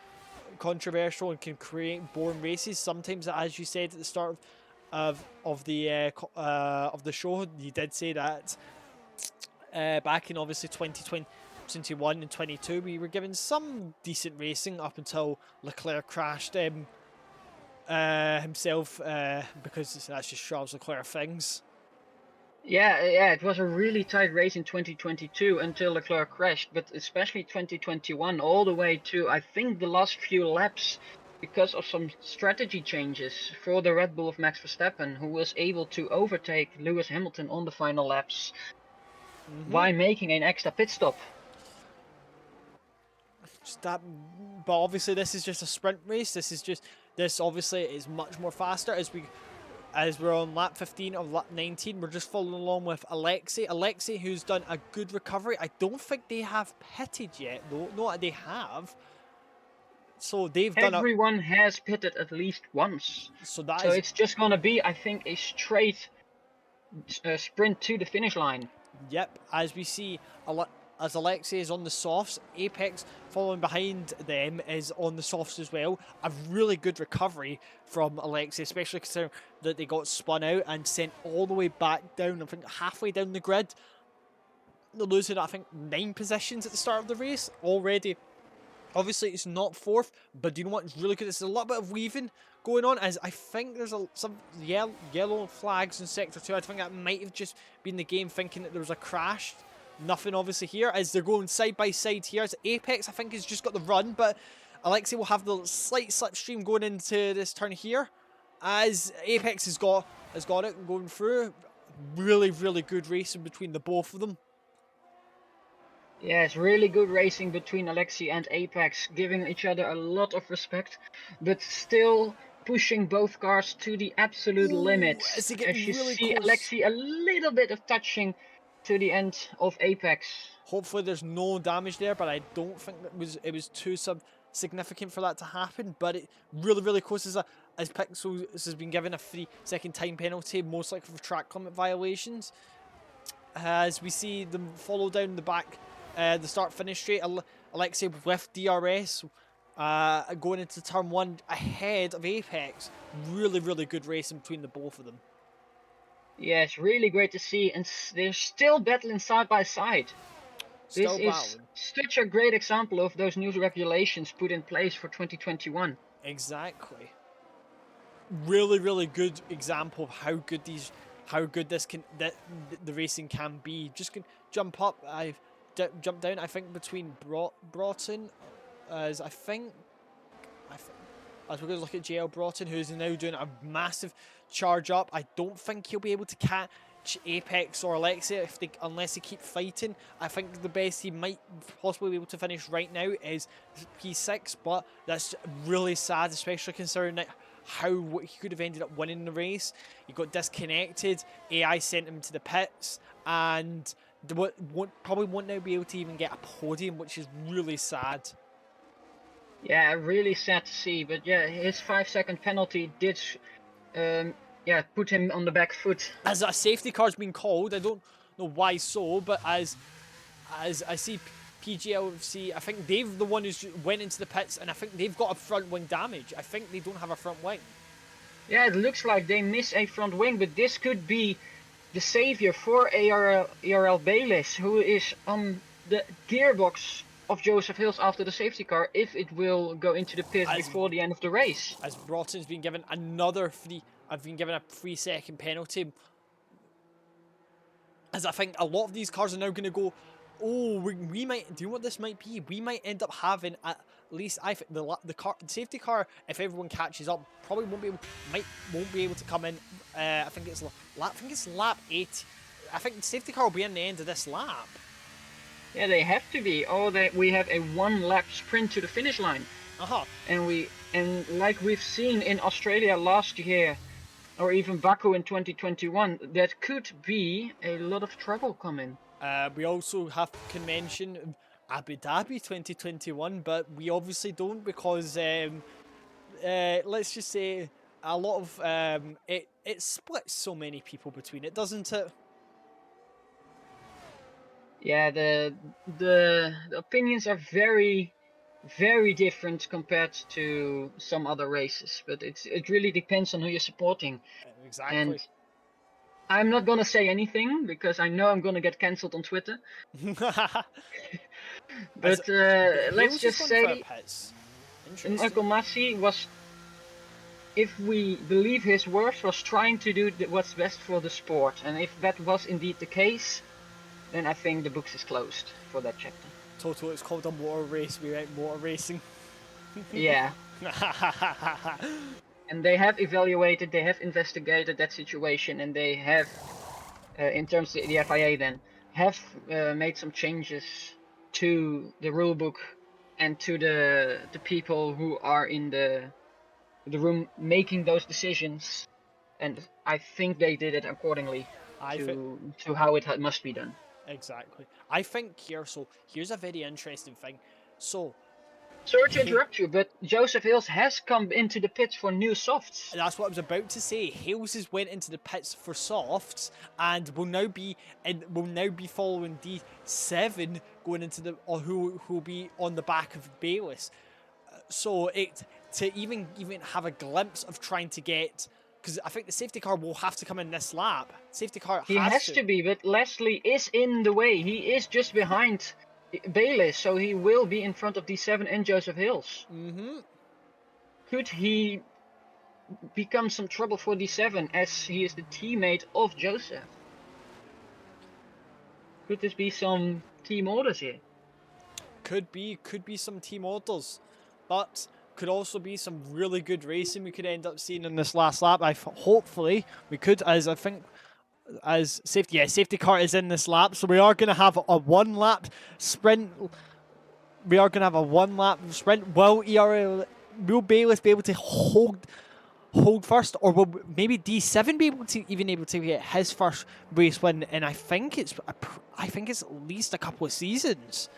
Speaker 1: and can create boring races. Sometimes, as you said at the start of the show, you did say that back in obviously 2021 and 22, we were given some decent racing up until Leclerc crashed himself, because that's just Charles Leclerc things.
Speaker 2: Yeah, it was a really tight race in 2022 until Leclerc crashed, but especially 2021 all the way to, I think, the last few laps, because of some strategy changes for the Red Bull of Max Verstappen, who was able to overtake Lewis Hamilton on the final laps by making an extra pit stop.
Speaker 1: But obviously this is just a sprint race. This obviously is much more faster as we're on lap 15 of lap 19. We're just following along with Alexei, who's done a good recovery. I don't think they have pitted yet, though. No, they have. So
Speaker 2: Everyone has pitted at least once. So it's just gonna be, I think, a straight sprint to the finish line.
Speaker 1: Yep, as we see, as Alexei is on the softs, Apex following behind them is on the softs as well. A really good recovery from Alexei, especially considering that they got spun out and sent all the way back down, I think halfway down the grid. They're losing, I think, 9 positions at the start of the race already. Obviously, it's not 4th, but do you know what? It's really good. There's a little bit of weaving going on, as I think there's some yellow flags in Sector 2. I think that might have just been the game thinking that there was a crash. Nothing obviously here, as they're going side by side here. As Apex, I think, has just got the run, but Alexei will have the slight slipstream going into this turn here, as Apex has got it going through. Really, really good racing between the both of them.
Speaker 2: Yeah, it's really good racing between Alexei and Apex, giving each other a lot of respect, but still pushing both cars to the absolute limit.
Speaker 1: As you
Speaker 2: really see close. Alexei a little bit of touching to the end of Apex.
Speaker 1: Hopefully there's no damage there, but I don't think it was too significant for that to happen. But it really, really close, as Pixels has been given a 3-second time penalty, most likely for track limit violations. As we see them follow down the back, the start-finish straight, Alexei with DRS going into turn 1 ahead of Apex. Really, really good racing between the both of them.
Speaker 2: Yeah, it's really great to see, and they're still battling side by side. This is such a great example of those new regulations put in place for 2021.
Speaker 1: Exactly. Really, really good example of how good the racing can be. Just can jump up. I've jumped down. I think between Broughton, as we're going to look at JL Broughton, who's now doing a massive charge up. I don't think he'll be able to catch Apex or Alexei unless they keep fighting. I think the best he might possibly be able to finish right now is P6, but that's really sad, especially considering how he could have ended up winning the race. He got disconnected, AI sent him to the pits, and probably won't now be able to even get a podium, which is really sad.
Speaker 2: Yeah, really sad to see, but yeah, his 5-second penalty did put him on the back foot.
Speaker 1: As a safety car's been called, I don't know why so, but as I see PGLC, I think they've the one who went into the pits, and I think they've got a front wing damage. I think they don't have a front wing.
Speaker 2: Yeah, it looks like they miss a front wing, but this could be the savior for ARL Bayliss, who is on the gearbox of Joseph Hills after the safety car, if it will go into the pits before the end of the race.
Speaker 1: As Broughton's been given another I've been given a 3-second penalty. As I think a lot of these cars are now going to go, oh, we might, do you know what this might be? We might end up having, at least I think, the safety car, if everyone catches up, probably won't be able to come in. I think it's lap 8. I think the safety car will be in the end of this lap.
Speaker 2: Yeah, they have to be. Or we have a 1-lap sprint to the finish line. And like we've seen in Australia last year, or even Baku in 2021, that could be a lot of trouble coming.
Speaker 1: We also can mention Abu Dhabi 2021, but we obviously don't because let's just say a lot of it splits so many people between it, doesn't it?
Speaker 2: Yeah, the opinions are very, very different compared to some other races, but it really depends on who you're supporting.
Speaker 1: Exactly.
Speaker 2: And I'm not gonna say anything because I know I'm gonna get cancelled on Twitter. But let's just say Michael Massey was, if we believe his words, was trying to do what's best for the sport, and if that was indeed the case, then I think the books is closed for that chapter.
Speaker 1: Total, it's called a motor race. We went motor racing.
Speaker 2: Yeah. And they have evaluated, they have investigated that situation, and they have, in terms of the FIA then, have made some changes to the rulebook and to the people who are in the room making those decisions. And I think they did it accordingly to how it must be done.
Speaker 1: Exactly. I think here's a very interesting thing.
Speaker 2: Sorry to interrupt you, but Joseph Hills has come into the pits for new softs.
Speaker 1: That's what I was about to say. Hills has went into the pits for softs and will now be following D7 going into who will be on the back of Bayliss. So to even have a glimpse of trying to get, because I think the safety car will have to come in this lap. Safety car
Speaker 2: has to be, but Leslie is in the way. He is just behind Bayliss, so he will be in front of D7 and Joseph Hills. Could he become some trouble for D7 as he is the teammate of Joseph? Could this be some team orders here? Could
Speaker 1: be some team orders, but could also be some really good racing we could end up seeing in this last lap. Hopefully we could, as I think, as safety car is in this lap, so we are going to have a 1-lap sprint. We are going to have a 1-lap sprint. Will Bayliss be able to hold first, or will maybe D7 be able to get his first race win? And I think it's at least a couple of seasons.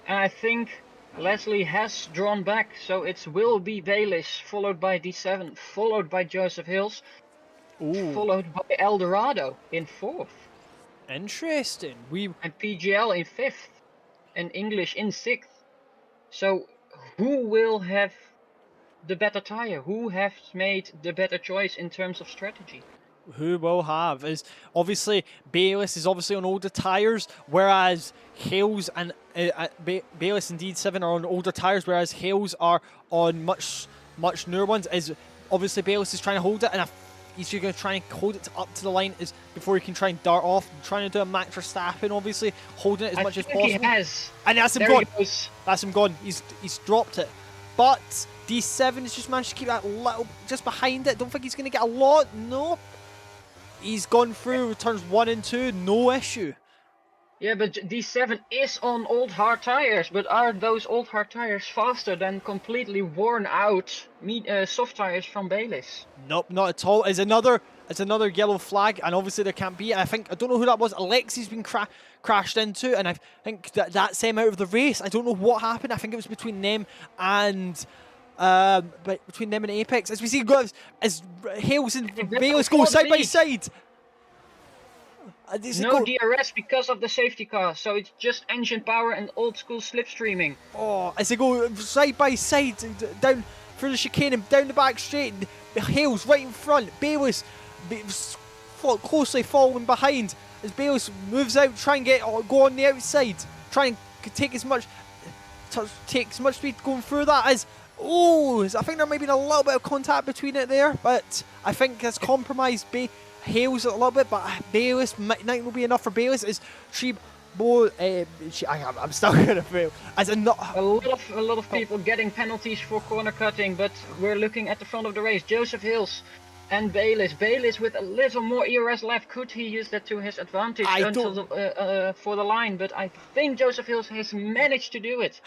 Speaker 2: And I think Leslie has drawn back, so it will be Bayliss, followed by D7, followed by Joseph Hills, followed by Eldorado in 4th.
Speaker 1: Interesting.
Speaker 2: And PGL in 5th, and English in 6th. So who will have the better tire? Who has made the better choice in terms of strategy?
Speaker 1: Who will have is obviously Bayliss is obviously on older tires, whereas Hales and Bayliss and D7 are on older tires, whereas Hales are on much newer ones. Is obviously Bayliss is trying to hold it, and he's going to try and hold it up to the line before he can try and dart off, trying to do a Max Verstappen, obviously holding it as much as possible. He
Speaker 2: has.
Speaker 1: And that's him gone. That's him gone. He's dropped it, but D7 has just managed to keep that little just behind it. Don't think he's going to get a lot. Nope. He's gone through turns 1 and 2, no issue.
Speaker 2: Yeah, but D7 is on old hard tires, but are those old hard tires faster than completely worn out soft tires from Bayliss?
Speaker 1: Nope, not at all. It's another yellow flag, and obviously there can't be. I don't know who that was. Alexi's been crashed into, and I think that's him out of the race. I don't know what happened. I think it was between them and Apex, as we see as Hales and Bayliss go side by side.
Speaker 2: No DRS because of the safety car, so it's just engine power and old school slipstreaming.
Speaker 1: Oh, as they go side by side down through the chicane and down the back straight, Hales right in front, Bayliss closely following behind as Bayless moves out, try and go on the outside, try and take as much speed going through that as. Oh, I think there might be a little bit of contact between it there, but I think it's compromised Hales a little bit, but Bayless might not be enough for Bayless. Is I'm still gonna fail. As
Speaker 2: a lot of people getting penalties for corner cutting, but we're looking at the front of the race. Joseph Hales and Bayless. Bayless with a little more ERS left. Could he use that to his advantage for the line? But I think Joseph Hales has managed to do it.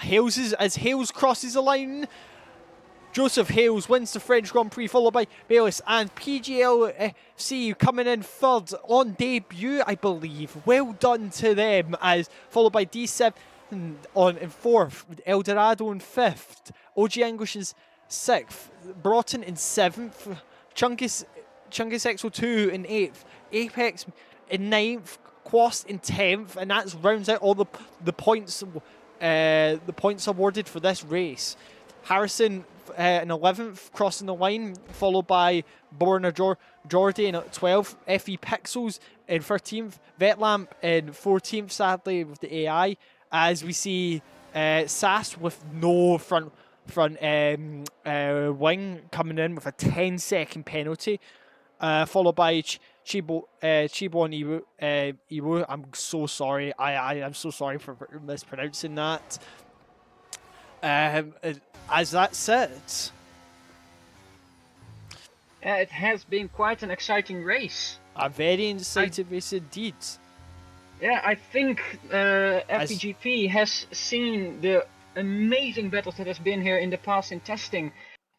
Speaker 1: As Hales crosses the line, Joseph Hales wins the French Grand Prix, followed by Bayless and PGLC coming in third on debut, I believe. Well done to them, as followed by D7 in fourth, Eldorado in fifth, OG English in sixth, Broughton in seventh, Chungus XO2 in eighth, Apex in ninth, Quast in 10th, and that rounds out all the points awarded for this race. Harrison in 11th, crossing the line, followed by Borna Jordi in 12th, FE Pixels in 13th, Vetlamp in 14th, sadly, with the AI, as we see Sass with no front wing coming in with a 10-second penalty, followed by Chibo and Iwu. I'm so sorry. I'm so sorry for mispronouncing that. As that's it.
Speaker 2: It has been quite an exciting race.
Speaker 1: A very exciting race indeed.
Speaker 2: Yeah, I think FVGP has seen the amazing battles that has been here in the past in testing,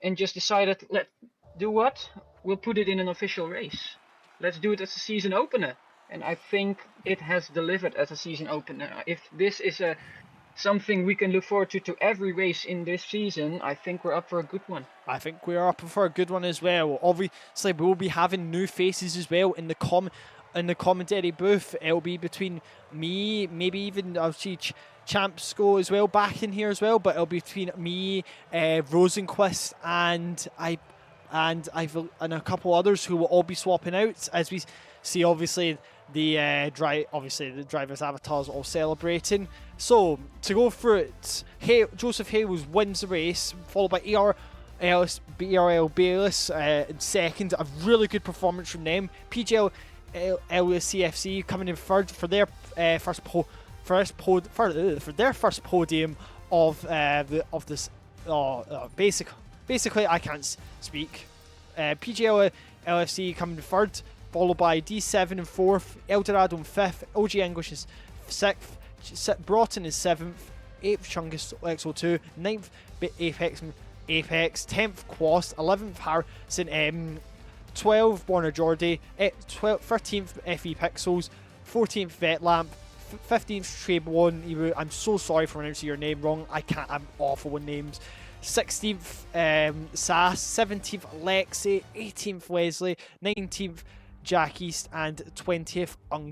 Speaker 2: and just decided, we'll put it in an official race. Let's do it as a season opener. And I think it has delivered as a season opener. If this is something we can look forward to every race in this season, I think we're up for a good one.
Speaker 1: I think we're up for a good one as well. Obviously, we'll be having new faces as well in the commentary booth. It'll be between me, maybe even I'll see Champsco as well back in here as well, but it'll be between me, Rosenquist, and a couple others who will all be swapping out as we see. Obviously, the drivers' avatars all celebrating. So to go through it, Joseph Hales wins the race, followed by BRL Bayless in second. A really good performance from them. PGL LCFC coming in third for their first podium of this. Basically, I can't speak. PGL LFC coming in third, followed by D7 in fourth, Eldorado in fifth, OG English is sixth, Broughton is seventh, 8th Chungus XO2, 9th Apex, 10th Quast, 11th Harrison, 12th Warner Jordi, 13th FE Pixels, 14th Vetlamp, 15th Trebon Iwu. I'm so sorry for pronouncing your name wrong. I'm awful with names. 16th Sass, 17th Lexi, 18th Wesley, 19th Jack East, and 20th